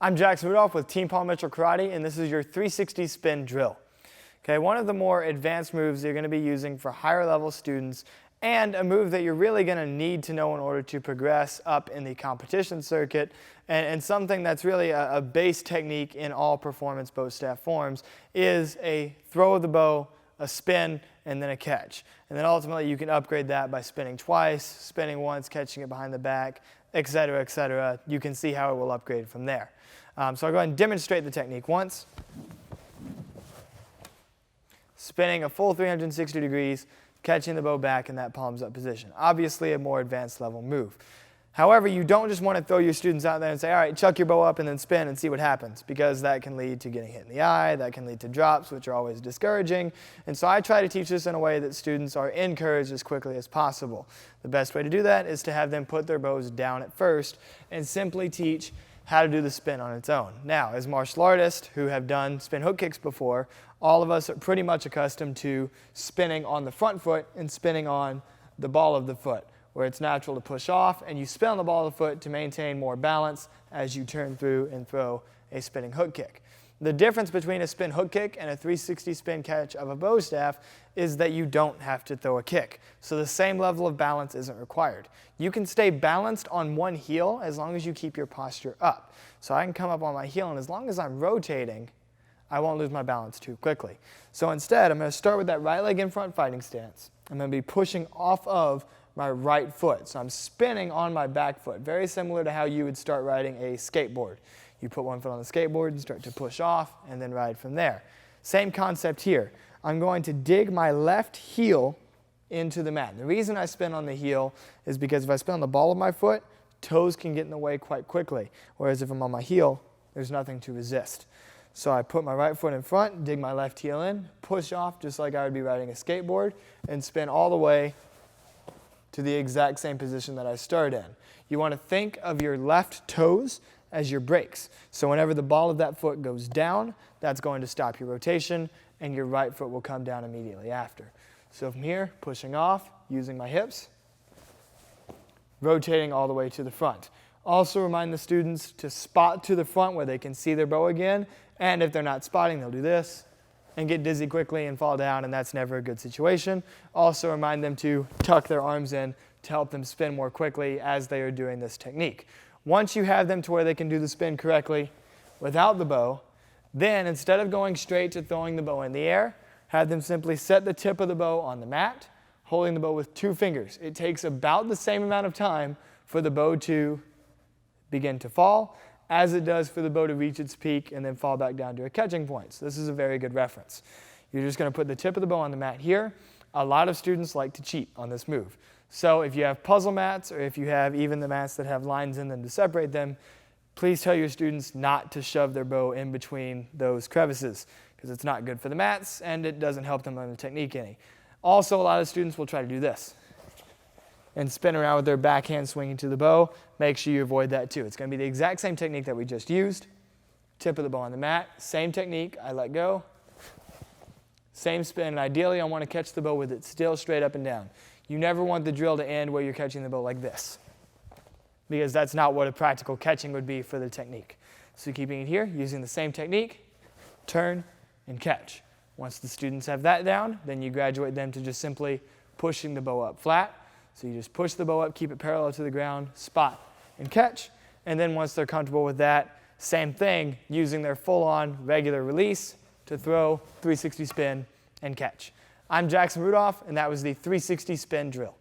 I'm Jackson Rudolph with Team Polymetric Karate, and this is your 360 spin drill. Okay, one of the more advanced moves you're going to be using for higher level students, and a move that you're really going to need to know in order to progress up in the competition circuit, and something that's really a base technique in all performance bow staff forms, is a throw of the bow, a spin, and then a catch. And then ultimately you can upgrade that by spinning twice, spinning once, catching it behind the back, etc., etc. You can see how it will upgrade from there. So I'll go ahead and demonstrate the technique once. Spinning a full 360 degrees, catching the bow back in that palms up position. Obviously a more advanced level move. However, you don't just want to throw your students out there and say, all right, chuck your bow up and then spin and see what happens, because that can lead to getting hit in the eye, that can lead to drops, which are always discouraging. And so I try to teach this in a way that students are encouraged as quickly as possible. The best way to do that is to have them put their bows down at first and simply teach how to do the spin on its own. Now, as martial artists who have done spin hook kicks before, all of us are pretty much accustomed to spinning on the front foot and spinning on the ball of the foot, where it's natural to push off, and you spin on the ball of the foot to maintain more balance as you turn through and throw a spinning hook kick. The difference between a spin hook kick and a 360 spin catch of a bow staff is that you don't have to throw a kick. So the same level of balance isn't required. You can stay balanced on one heel as long as you keep your posture up. So I can come up on my heel, and as long as I'm rotating, I won't lose my balance too quickly. So instead, I'm going to start with that right leg in front fighting stance. I'm going to be pushing off of my right foot. So I'm spinning on my back foot, very similar to how you would start riding a skateboard. You put one foot on the skateboard and start to push off and then ride from there. Same concept here. I'm going to dig my left heel into the mat. The reason I spin on the heel is because if I spin on the ball of my foot, toes can get in the way quite quickly. Whereas if I'm on my heel, there's nothing to resist. So I put my right foot in front, dig my left heel in, push off just like I would be riding a skateboard, and spin all the way to the exact same position that I started in. You want to think of your left toes as your brakes. So whenever the ball of that foot goes down, that's going to stop your rotation, and your right foot will come down immediately after. So from here, pushing off, using my hips, rotating all the way to the front. Also remind the students to spot to the front where they can see their bow again, and if they're not spotting, they'll do this and get dizzy quickly and fall down, and that's never a good situation. Also remind them to tuck their arms in to help them spin more quickly as they are doing this technique. Once you have them to where they can do the spin correctly without the bow, then instead of going straight to throwing the bow in the air, have them simply set the tip of the bow on the mat, holding the bow with 2 fingers. It takes about the same amount of time for the bow to begin to fall as it does for the bow to reach its peak and then fall back down to a catching point. So this is a very good reference. You're just going to put the tip of the bow on the mat here. A lot of students like to cheat on this move. So if you have puzzle mats, or if you have even the mats that have lines in them to separate them, please tell your students not to shove their bow in between those crevices, because it's not good for the mats and it doesn't help them learn the technique any. Also, a lot of students will try to do this and spin around with their backhand swinging to the bow. Make sure you avoid that too. It's going to be the exact same technique that we just used. Tip of the bow on the mat, same technique, I let go, same spin, and ideally I want to catch the bow with it still straight up and down. You never want the drill to end where you're catching the bow like this, because that's not what a practical catching would be for the technique. So keeping it here, using the same technique, turn and catch. Once the students have that down, then you graduate them to just simply pushing the bow up flat. So you just push the bow up, keep it parallel to the ground, spot and catch. And then once they're comfortable with that, same thing, using their full-on regular release to throw, 360 spin, and catch. I'm Jackson Rudolph, and that was the 360 spin drill.